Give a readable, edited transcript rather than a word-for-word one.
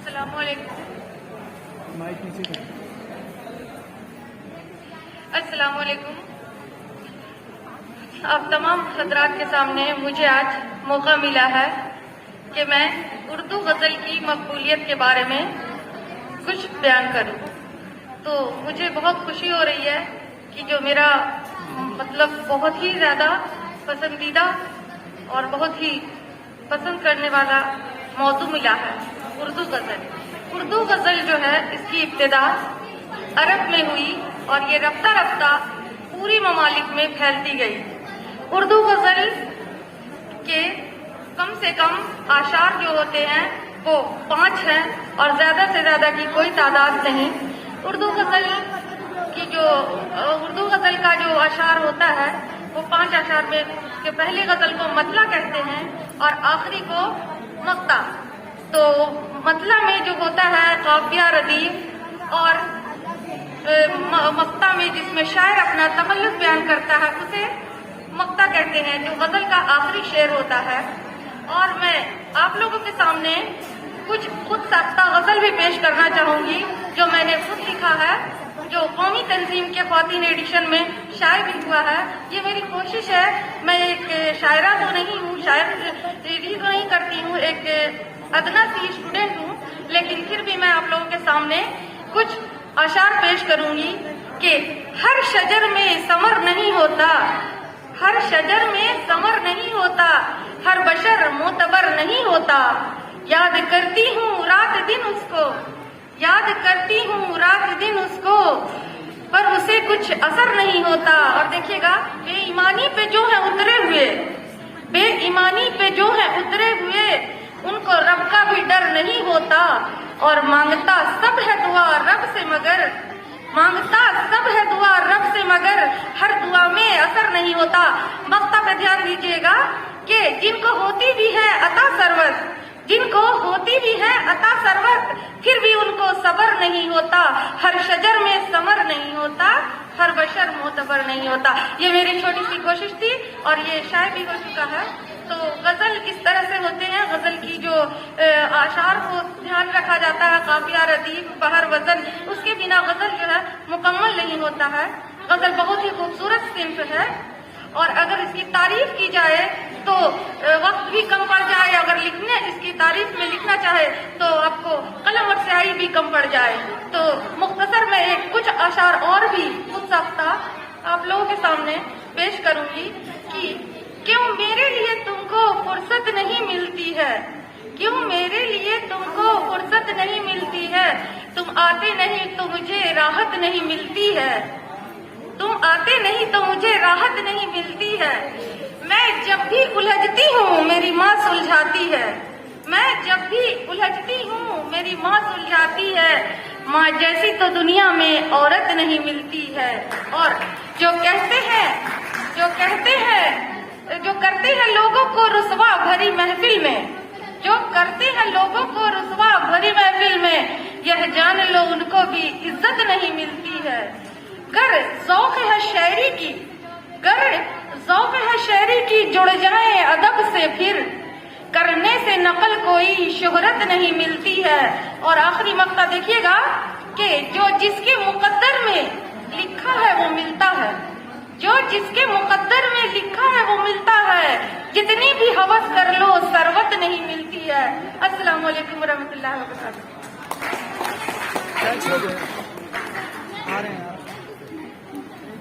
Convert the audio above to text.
السلام علیکم. السلام علیکم. آپ تمام حضرات کے سامنے مجھے آج موقع ملا ہے کہ میں اردو غزل کی مقبولیت کے بارے میں کچھ بیان کروں. تو مجھے بہت خوشی ہو رہی ہے کہ جو میرا بہت ہی زیادہ پسندیدہ اور بہت ہی پسند کرنے والا موضوع ملا ہے اردو غزل. اردو غزل جو ہے اس کی ابتدا عرب میں ہوئی اور یہ رفتہ رفتہ پوری ممالک میں پھیلتی گئی. اردو غزل کے کم سے کم اشعار جو ہوتے ہیں وہ 5 ہیں اور زیادہ سے زیادہ کی کوئی تعداد نہیں. اردو غزل کا جو اشعار ہوتا ہے وہ 5 اشعار میں کہ پہلی غزل کو مطلع کہتے ہیں اور آخری کو مقطع. تو مطلع میں جو ہوتا ہے قافیہ ردیف اور مقطع میں جس میں شاعر اپنا تخلص بیان کرتا ہے اسے مقطع کہتے ہیں جو غزل کا آخری شعر ہوتا ہے. اور میں آپ لوگوں کے سامنے کچھ خود ساختہ غزل بھی پیش کرنا چاہوں گی جو میں نے خود لکھا ہے, جو قومی تنظیم کے خواتین ایڈیشن میں شائع بھی ہوا ہے. یہ میری کوشش ہے, میں ایک شاعرہ تو نہیں ہوں, شاعری تو نہیں کرتی ہوں, ایک ادنا سی اسٹوڈنٹ ہوں, لیکن پھر بھی میں آپ لوگوں کے سامنے کچھ اشعار پیش کروں گی کہ ہر شجر میں ثمر نہیں ہوتا, ہر شجر میں ثمر نہیں ہوتا, ہر بشر معتبر نہیں ہوتا. یاد کرتی ہوں رات دن اس کو, یاد کرتی ہوں رات دن اس کو, پر اسے کچھ اثر نہیں ہوتا. اور دیکھیے گا بے ایمانی پہ جو ہے اترے ہوئے, بے ایمانی پہ جو ہے اترے ہوئے, ان کو رب کا بھی ڈر نہیں ہوتا. اور مانگتا سب ہے دعا رب سے مگر, مانگتا سب ہے دعا رب سے مگر, ہر دعا میں اثر نہیں ہوتا. مقطع پہ دھیان دیجیے گا کہ جن کو ہوتی بھی ہے عطا ثروت, جن کو ہوتی بھی ہے عطا ثروت, پھر بھی ان کو صبر نہیں ہوتا. ہر شجر میں ثمر نہیں ہوتا, ہر بشر معتبر نہیں ہوتا. یہ میری چھوٹی سی کوشش تھی اور یہ شائع بھی ہو چکا ہے. تو غزل اس طرح سے ہوتے ہیں, غزل کی جو اشعار کو دھیان رکھا جاتا ہے, قافیہ ردیف بہر وزن, اس کے بنا غزل جو ہے مکمل نہیں ہوتا ہے. غزل بہت ہی خوبصورت صنف ہے اور اگر اس کی تعریف کی جائے تو وقت بھی کم پڑ جائے, اگر اس کی تعریف میں لکھنا چاہے تو آپ کو قلم اور سیاہی بھی کم پڑ جائے. تو مختصر میں کچھ اشعار اور بھی خود ساختہ آپ لوگوں کے سامنے پیش کروں گی کہ کیوں میرے لیے تم کو فرصت نہیں ملتی ہے, کیوں میرے لیے تم کو فرصت نہیں ملتی ہے, تم آتے نہیں تو مجھے راحت نہیں ملتی ہے, تم آتے نہیں تو مجھے راحت نہیں ملتی ہے. میں جب بھی الجھتی ہوں میری ماں سلجھاتی ہے, میں جب بھی الجھتی ہوں میری ماں سلجھاتی ہے, ماں جیسی تو دنیا میں عورت نہیں ملتی ہے. اور جو کرتے ہیں لوگوں کو رسوا بھری محفل میں, جو کرتے ہیں لوگوں کو رسوا بھری محفل میں, یہ جان لو ان کو بھی عزت نہیں ملتی ہے. گر ذوق ہے شاعری کی, گر ذوق ہے شاعری کی, جڑ جائیں ادب سے پھر کرنے سے نقل کوئی شہرت نہیں ملتی ہے. اور آخری مقطع دیکھیے گا کہ جو جس کے مقدر میں لکھا ہے وہ ملتا ہے, جو جس کے مقدر میں لکھا ہے وہ ملتا ہے, جتنی بھی ہوس کر لو ثروت نہیں ملتی ہے. السلام علیکم ورحمۃ اللہ وبرکاتہ.